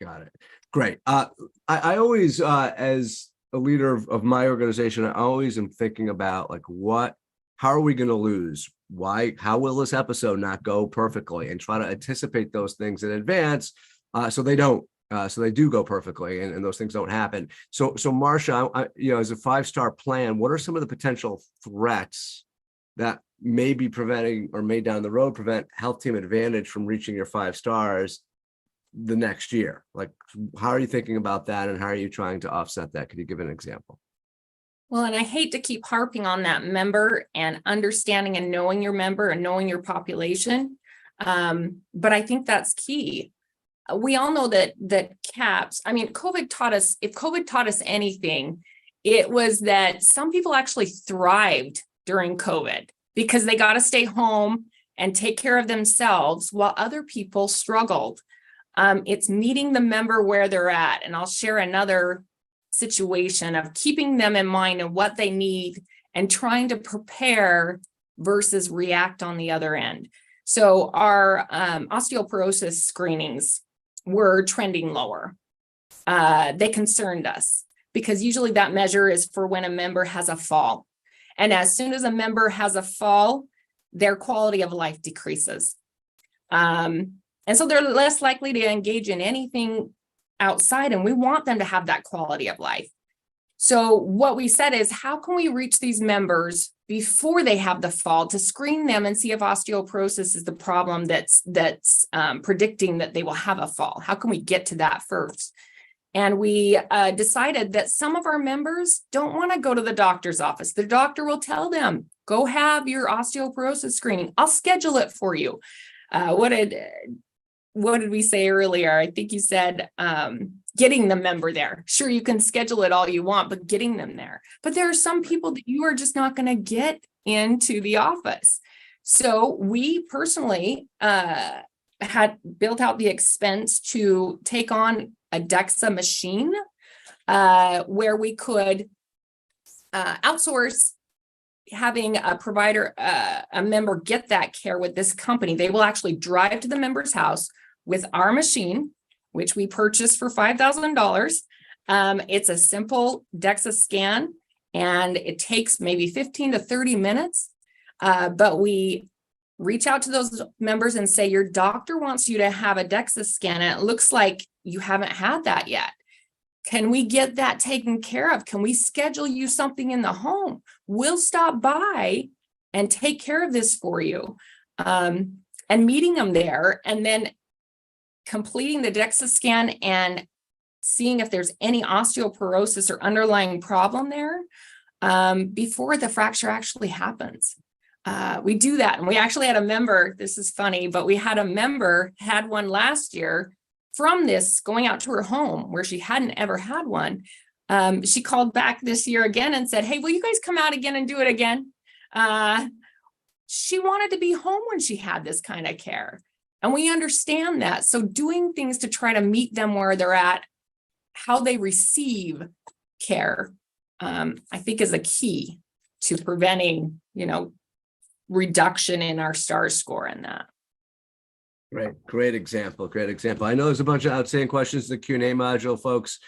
Got it. Great. I always, as a leader of my organization, I always am thinking about like how are we going to lose? How will this episode not go perfectly, and try to anticipate those things in advance so they don't, so they do go perfectly and those things don't happen. So Marsha, as a 5-star plan, what are some of the potential threats that may be preventing or may down the road prevent HealthTeam Advantage from reaching your 5 stars the next year? Like, how are you thinking about that, and how are you trying to offset that? Could you give an example? Well, and I hate to keep harping on that member and understanding and knowing your member and knowing your population. But I think that's key. We all know that CAPS, I mean, COVID taught us, if COVID taught us anything, it was that some people actually thrived during COVID because they got to stay home and take care of themselves while other people struggled. It's meeting the member where they're at. And I'll share another situation of keeping them in mind and what they need and trying to prepare versus react on the other end. So our osteoporosis screenings were trending lower. They concerned us because usually that measure is for when a member has a fall. And as soon as a member has a fall, their quality of life decreases. And so they're less likely to engage in anything outside, and we want them to have that quality of life. So what we said is, how can we reach these members before they have the fall to screen them and see if osteoporosis is the problem that's predicting that they will have a fall? How can we get to that first? And we decided that some of our members don't want to go to the doctor's office. The doctor will tell them, go have your osteoporosis screening. I'll schedule it for you. What did we say earlier? I think you said getting the member there. Sure, you can schedule it all you want, but getting them there. But there are some people that you are just not going to get into the office. So we personally had built out the expense to take on a Dexa machine where we could outsource having a provider, a member get that care with this company. They will actually drive to the member's house with our machine, which we purchased for $5,000. It's a simple Dexa scan, and it takes maybe 15 to 30 minutes. But we reach out to those members and say, your doctor wants you to have a Dexa scan, and it looks like you haven't had that yet. Can we get that taken care of? Can we schedule you something in the home? We'll stop by and take care of this for you. And meeting them there, and then completing the Dexa scan and seeing if there's any osteoporosis or underlying problem there before the fracture actually happens. We do that. And we actually had a member, this is funny, but we had a member had one last year from this going out to her home where she hadn't ever had one. She called back this year again and said, hey, will you guys come out again and do it again? She wanted to be home when she had this kind of care. And we understand that. So doing things to try to meet them where they're at, how they receive care, I think is a key to preventing, reduction in our STAR score in that. Great example. I know there's a bunch of outstanding questions in the Q&A module, folks.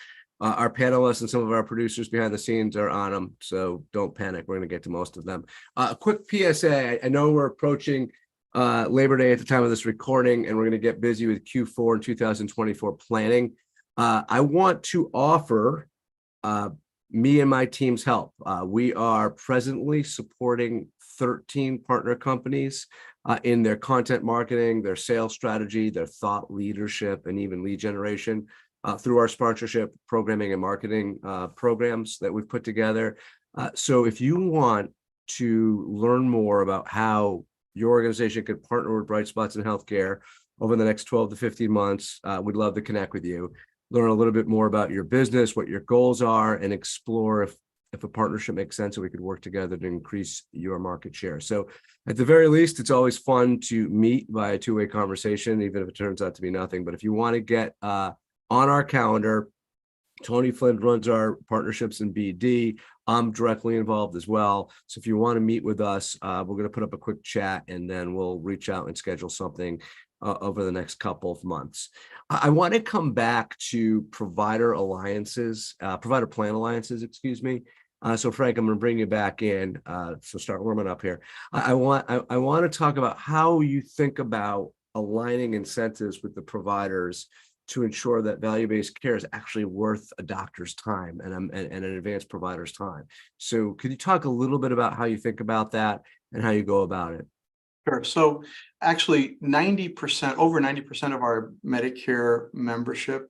Our panelists and some of our producers behind the scenes are on them, so don't panic. We're going to get to most of them. A quick PSA. I know we're approaching Labor Day at the time of this recording, and we're going to get busy with Q4 and 2024 planning. I want to offer me and my team's help. We are presently supporting 13 partner companies in their content marketing, their sales strategy, their thought leadership, and even lead generation through our sponsorship, programming, and marketing programs that we've put together. So if you want to learn more about how your organization could partner with bright spots in healthcare over the next 12 to 15 months, we'd love to connect with you. learn a little bit more about your business, what your goals are, and explore if a partnership makes sense and we could work together to increase your market share. So at the very least, it's always fun to meet by a two-way conversation, even if it turns out to be nothing. But if you want to get on our calendar, Tony Flynn runs our partnerships in BD. I'm directly involved as well. So if you want to meet with us, we're going to put up a quick chat and then we'll reach out and schedule something over the next couple of months. I want to come back to provider plan alliances, excuse me. So Frank, I'm going to bring you back in. So start warming up here. I want to talk about how you think about aligning incentives with the providers to ensure that value-based care is actually worth a doctor's time and an advanced provider's time. So could you talk a little bit about how you think about that and how you go about it? Sure. So actually 90%, over 90% of our Medicare membership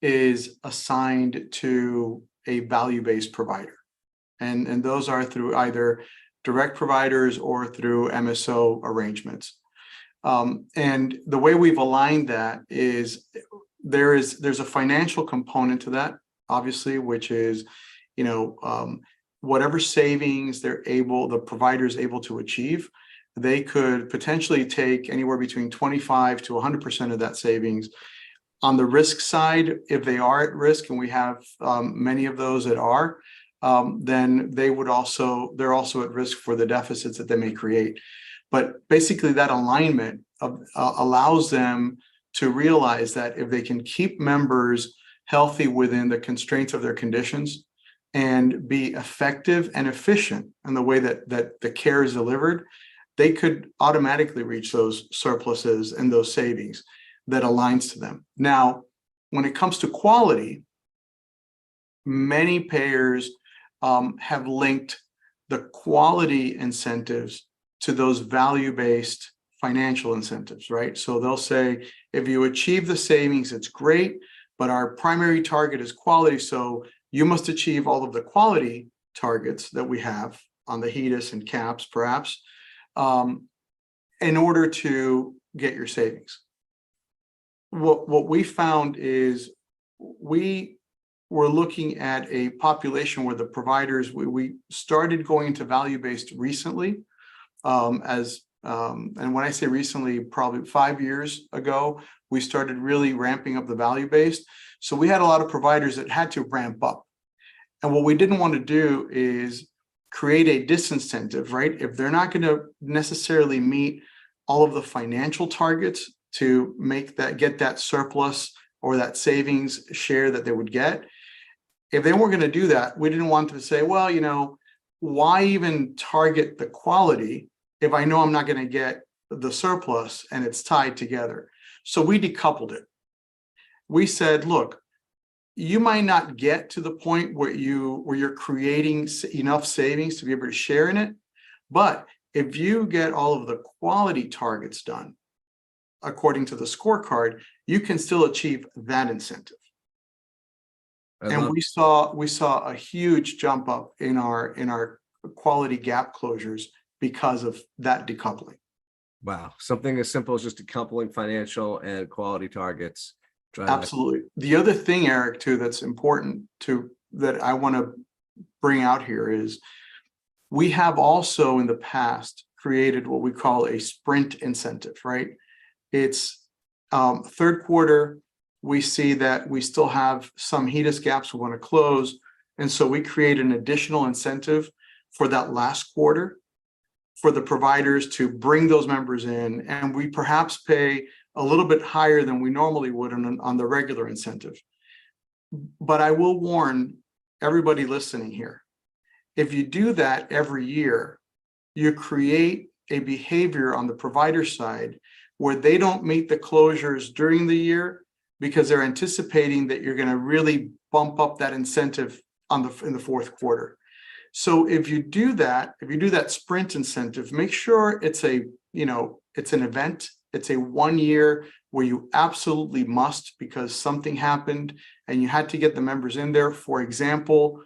is assigned to a value-based provider. And those are through either direct providers or through MSO arrangements. And the way we've aligned that is there's a financial component to that, obviously, which is, whatever savings the provider is able to achieve, they could potentially take anywhere between 25 to 100% of that savings. On the risk side, if they are at risk, and we have many of those that are, then they're also at risk for the deficits that they may create. But basically that alignment allows them to realize that if they can keep members healthy within the constraints of their conditions and be effective and efficient in the way that the care is delivered, they could automatically reach those surpluses and those savings that aligns to them. Now, when it comes to quality, many payers have linked the quality incentives to those value-based financial incentives, right? So they'll say, if you achieve the savings, it's great, but our primary target is quality. So you must achieve all of the quality targets that we have on the HEDIS and CAPS, perhaps, in order to get your savings. What we found is we were looking at a population where the providers, we started going to value-based recently, and when I say recently, probably 5 years ago, we started really ramping up the value-based. So we had a lot of providers that had to ramp up. And what we didn't want to do is create a disincentive, right? If they're not going to necessarily meet all of the financial targets to get that surplus or that savings share that they would get, if they weren't going to do that, we didn't want to say, well, why even target the quality if I know I'm not going to get the surplus and it's tied together? So we decoupled it. We said, look, you might not get to the point where you're creating enough savings to be able to share in it, but if you get all of the quality targets done according to the scorecard, you can still achieve that incentive. And we saw a huge jump up in our quality gap closures because of that decoupling. Wow. Something as simple as just decoupling financial and quality targets. Absolutely. The other thing, Eric, too, that's important that I want to bring out here is we have also in the past created what we call a sprint incentive, right? It's third quarter, we see that we still have some HEDIS gaps we want to close. And so we create an additional incentive for that last quarter for the providers to bring those members in. And we perhaps pay a little bit higher than we normally would on the regular incentive. But I will warn everybody listening here, if you do that every year, you create a behavior on the provider side where they don't meet the closures during the year because they're anticipating that you're going to really bump up that incentive in the fourth quarter. So if you do that sprint incentive, make sure it's an event. It's a 1 year where you absolutely must because something happened and you had to get the members in there. For example,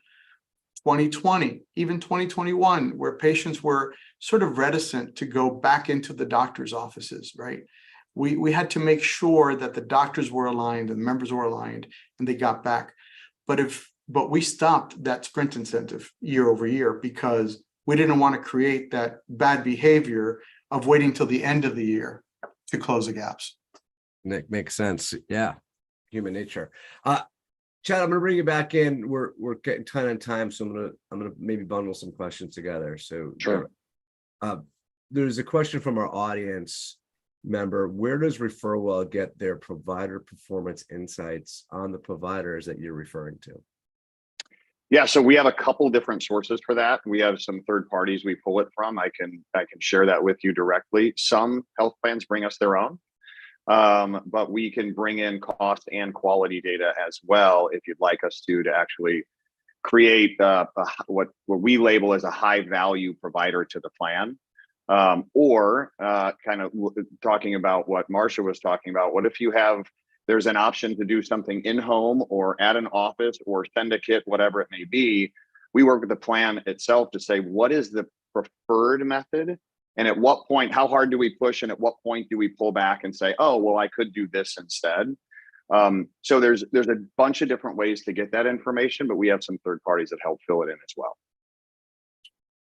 2020, even 2021, where patients were sort of reticent to go back into the doctor's offices, right? We had to make sure that the doctors were aligned and the members were aligned and they got back. But we stopped that sprint incentive year over year because we didn't want to create that bad behavior of waiting till the end of the year to close the gaps. Makes sense. Yeah. Human nature. Chad, I'm gonna bring you back in. We're getting tight on time, so I'm gonna maybe bundle some questions together. So Sure. There's a question from our audience member. Where does ReferWell get their provider performance insights on the providers that you're referring to? Yeah, so we have a couple different sources for that. We have some third parties we pull it from. I can share that with you directly. Some health plans bring us their own, but we can bring in cost and quality data as well if you'd like us to actually create what we label as a high value provider to the plan. Or kind of talking about what Marsha was talking about. What if there's an option to do something in-home or at an office or send a kit, whatever it may be. We work with the plan itself to say, what is the preferred method? And at what point, how hard do we push? And at what point do we pull back and say, oh, well, I could do this instead. So there's a bunch of different ways to get that information, but we have some third parties that help fill it in as well.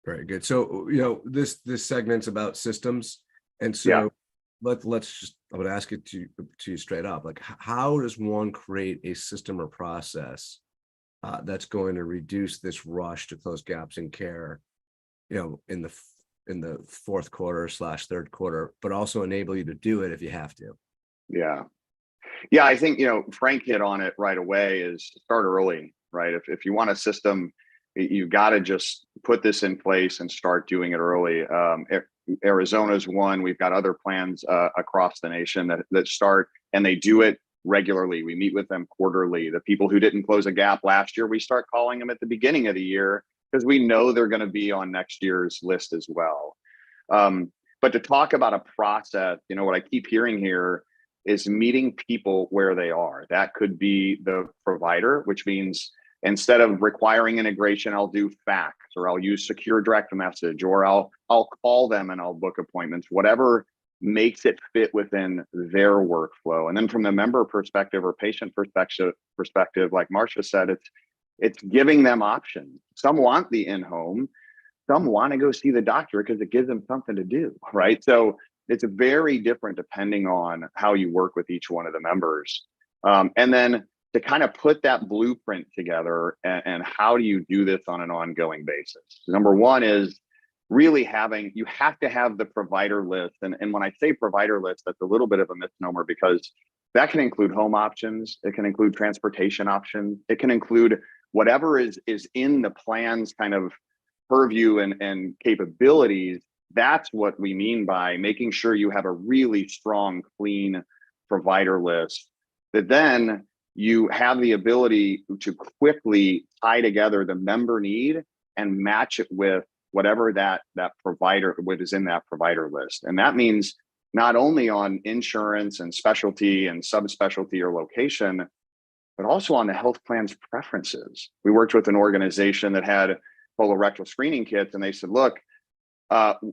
Very good. So, this segment's about systems. And so Yeah. let's just, I would ask it to you straight up, like, how does one create a system or process that's going to reduce this rush to close gaps in care, in the fourth quarter / third quarter, but also enable you to do it if you have to? Yeah. I think, Frank hit on it right away, is start early, right? If you want a system, you got to just put this in place and start doing it early. Arizona's one. We've got other plans across the nation that start, and they do it regularly. We meet with them quarterly. The people who didn't close a gap last year, we start calling them at the beginning of the year because we know they're going to be on next year's list as well. But to talk about a process, what I keep hearing here is meeting people where they are. That could be the provider, which means instead of requiring integration, I'll do fax, or I'll use secure direct message, or I'll call them and I'll book appointments, whatever makes it fit within their workflow. And then from the member perspective or patient perspective, like Marsha said, it's giving them options. Some want the in-home, some want to go see the doctor because it gives them something to do, right? So it's very different depending on how you work with each one of the members. And then to kind of put that blueprint together and how do you do this on an ongoing basis? Number one is really you have to have the provider list. And when I say provider list, that's a little bit of a misnomer because that can include home options. It can include transportation options. It can include whatever is in the plan's kind of purview and capabilities. That's what we mean by making sure you have a really strong, clean provider list that then you have the ability to quickly tie together the member need and match it with whatever that provider, what is in that provider list. And that means not only on insurance and specialty and subspecialty or location, but also on the health plan's preferences. We worked with an organization that had colorectal screening kits, and they said, look,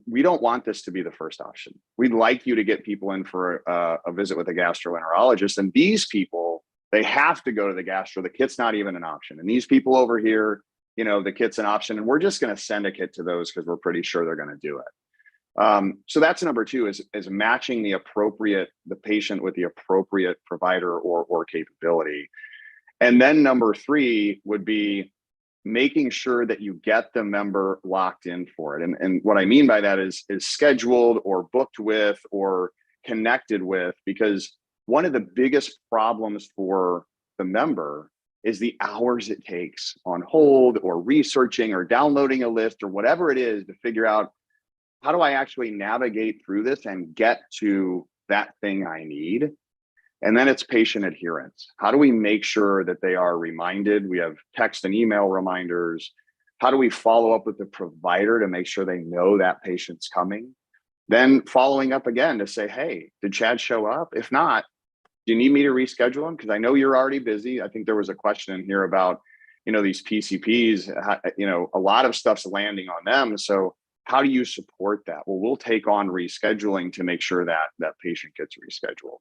we don't want this to be the first option. We'd like you to get people in for a visit with a gastroenterologist. And these people, they have to go to the gastro. The kit's not even an option. And these people over here, the kit's an option. And we're just going to send a kit to those because we're pretty sure they're going to do it. So that's number two is matching the patient with the appropriate provider or capability. And then number three would be making sure that you get the member locked in for it. And what I mean by that is scheduled or booked with or connected with, because one of the biggest problems for the member is the hours it takes on hold or researching or downloading a list or whatever it is to figure out, how do I actually navigate through this and get to that thing I need? And then it's patient adherence. How do we make sure that they are reminded? We have text and email reminders. How do we follow up with the provider to make sure they know that patient's coming? Then following up again to say, hey, did Chad show up? If not, do you need me to reschedule him? Because I know you're already busy. I think there was a question in here about, these PCPs, a lot of stuff's landing on them. So how do you support that? Well, we'll take on rescheduling to make sure that that patient gets rescheduled.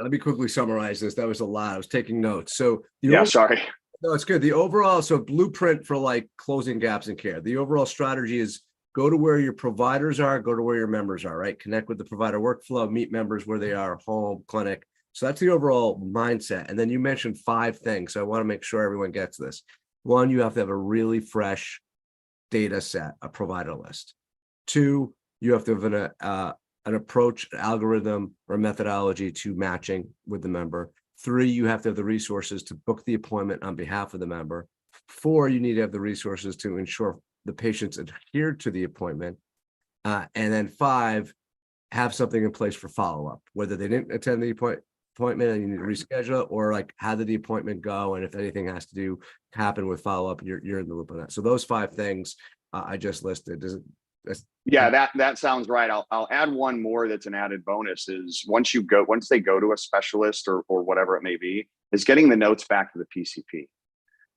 Let me quickly summarize this. That was a lot. I was taking notes. So Yeah, sorry. no, it's good. The overall, so blueprint for like closing gaps in care. The overall strategy is go to where your providers are, go to where your members are, right? Connect with the provider workflow, meet members where they are, home, clinic. So that's the overall mindset. And then you mentioned 5 things. So I want to make sure everyone gets this. 1, you have to have a really fresh data set, a provider list. 2, you have to have an approach, an algorithm, or methodology to matching with the member. 3, you have to have the resources to book the appointment on behalf of the member. 4, you need to have the resources to ensure the patients adhere to the appointment. And then 5, have something in place for follow-up, whether they didn't attend the appointment and you need to reschedule, or like how did the appointment go, and if anything has to happen with follow-up, you're in the loop on that. So those 5 things I just listed. Yeah, that sounds right. I'll add one more that's an added bonus is once they go to a specialist or whatever it may be, is getting the notes back to the PCP.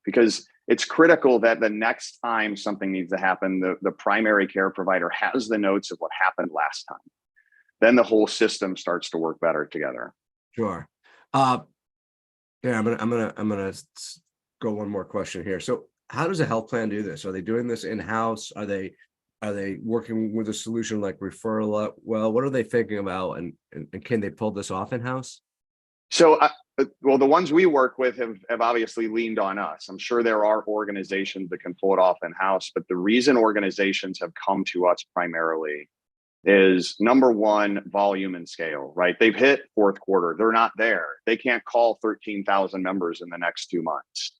Because it's critical that the next time something needs to happen, the primary care provider has the notes of what happened last time. Then the whole system starts to work better together. Sure. Yeah, I'm gonna go one more question here. So how does a health plan do this? Are they doing this in-house? Are they working with a solution like ReferWell? Well, what are they thinking about, and can they pull this off in-house? So, well, the ones we work with have obviously leaned on us. I'm sure there are organizations that can pull it off in-house, but the reason organizations have come to us primarily is number 1, volume and scale, right? They've hit 4th quarter. They're not there. They can't call 13,000 members in the next 2 months.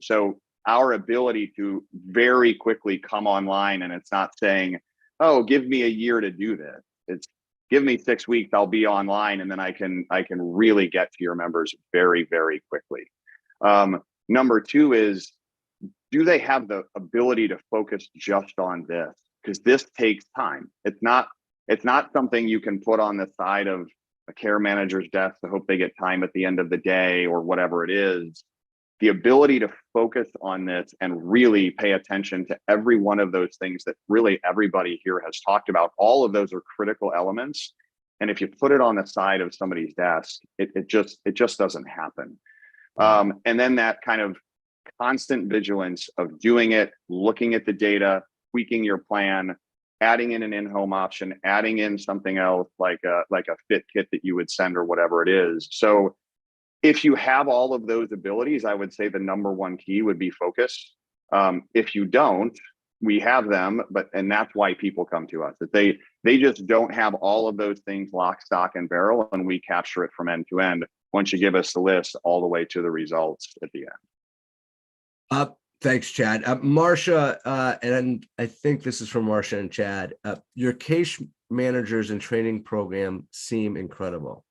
So our ability to very quickly come online, and it's not saying, oh, give me a year to do this. It's give me 6 weeks, I'll be online, and then I can really get to your members very, very quickly. Number 2 is, do they have the ability to focus just on this? Because this takes time. It's not something you can put on the side of a care manager's desk to hope they get time at the end of the day or whatever it is. The ability to focus on this and really pay attention to every one of those things that really everybody here has talked about, all of those are critical elements. And if you put it on the side of somebody's desk, it just doesn't happen. And then that kind of constant vigilance of doing it, looking at the data, tweaking your plan, adding in an in-home option, adding in something else like a fit kit that you would send or whatever it is. So if you have all of those abilities, I would say the number 1 key would be focus. If you don't, we have them, and that's why people come to us. That they just don't have all of those things lock, stock, and barrel, and we capture it from end to end once you give us the list all the way to the results at the end. Thanks, Chad. Marsha, and I think this is from Marsha and Chad. Your case managers and training program seem incredible.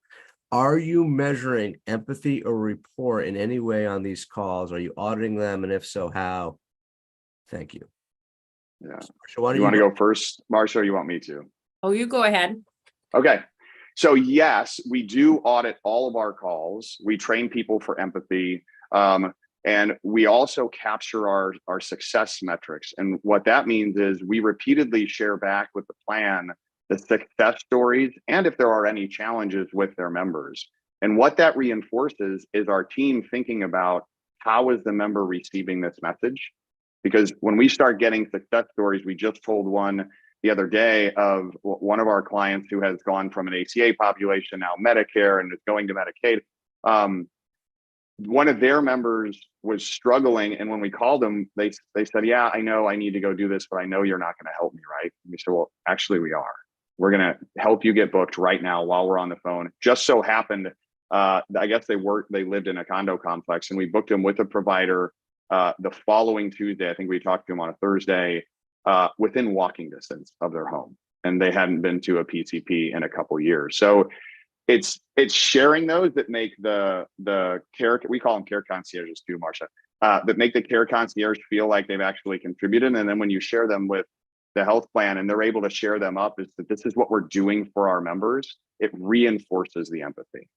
Are you measuring empathy or rapport in any way on these calls? Are you auditing them? And if so, how? Thank you. Yeah. Marsha, you want to go first, Marsha, or you want me to? Oh, you go ahead. Okay. So yes, we do audit all of our calls. We train people for empathy. And we also capture our success metrics. And what that means is we repeatedly share back with the plan the success stories and if there are any challenges with their members. And what that reinforces is our team thinking about how is the member receiving this message? Because when we start getting success stories, we just told one the other day of one of our clients who has gone from an ACA population, now Medicare, and is going to Medicaid. One of their members was struggling, and when we called them, they said, yeah, I know I need to go do this, but I know you're not going to help me, right? And we said, well, actually we are. We're going to help you get booked right now while we're on the phone. Just so happened, I guess they lived in a condo complex, and we booked them with a provider the following Tuesday. I think we talked to them on a Thursday, within walking distance of their home, and they hadn't been to a PCP in a couple years. So it's sharing those that make the care, we call them care concierges too, Marsha, that make the care concierge feel like they've actually contributed. And then when you share them with the health plan and they're able to share them up is that this is what we're doing for our members, it reinforces the empathy.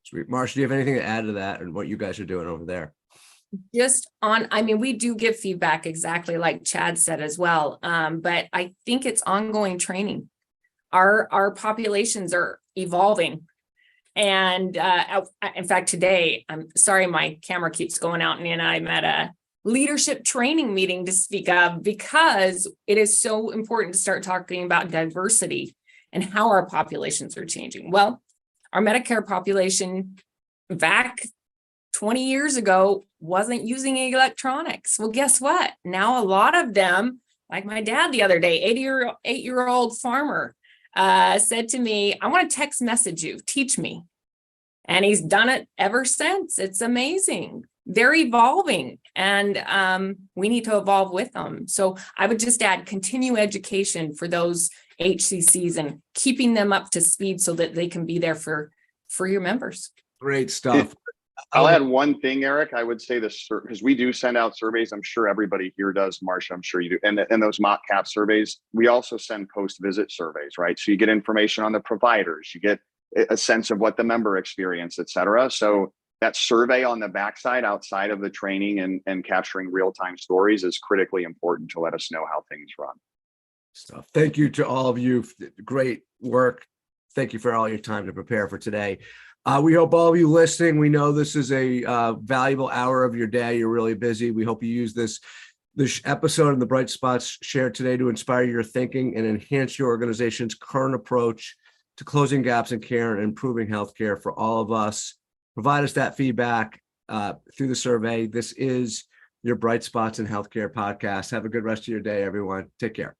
Sweet. Marsha, do you have anything to add to that and what you guys are doing over there? I mean, we do give feedback exactly like Chad said as well. But I think it's ongoing training. Our populations are evolving. And in fact, today, I'm sorry, my camera keeps going out, and I'm at a leadership training meeting to speak of, because it is so important to start talking about diversity and how our populations are changing. Well, our Medicare population back 20 years ago wasn't using electronics. Well, guess what? Now a lot of them, like my dad the other day, 88-year-old farmer, said to me, I want to text message you, teach me. And he's done it ever since. It's amazing. They're evolving, and we need to evolve with them. So I would just add continue education for those HCCs and keeping them up to speed so that they can be there for your members. Great stuff. I'll add one thing, Eric. I would say this because we do send out surveys. I'm sure everybody here does. Marsha, I'm sure you do. And those mock cap surveys, we also send post-visit surveys, right? So you get information on the providers, you get a sense of what the member experienced, et cetera. So that survey on the backside, outside of the training and capturing real-time stories, is critically important to let us know how things run. Stuff. Thank you to all of you. Great work. Thank you for all your time to prepare for today. We hope all of you listening, we know this is a valuable hour of your day. You're really busy. We hope you use this episode and the bright spots shared today to inspire your thinking and enhance your organization's current approach to closing gaps in care and improving healthcare for all of us. Provide us that feedback through the survey. This is your Bright Spots in Healthcare podcast. Have a good rest of your day, everyone. Take care.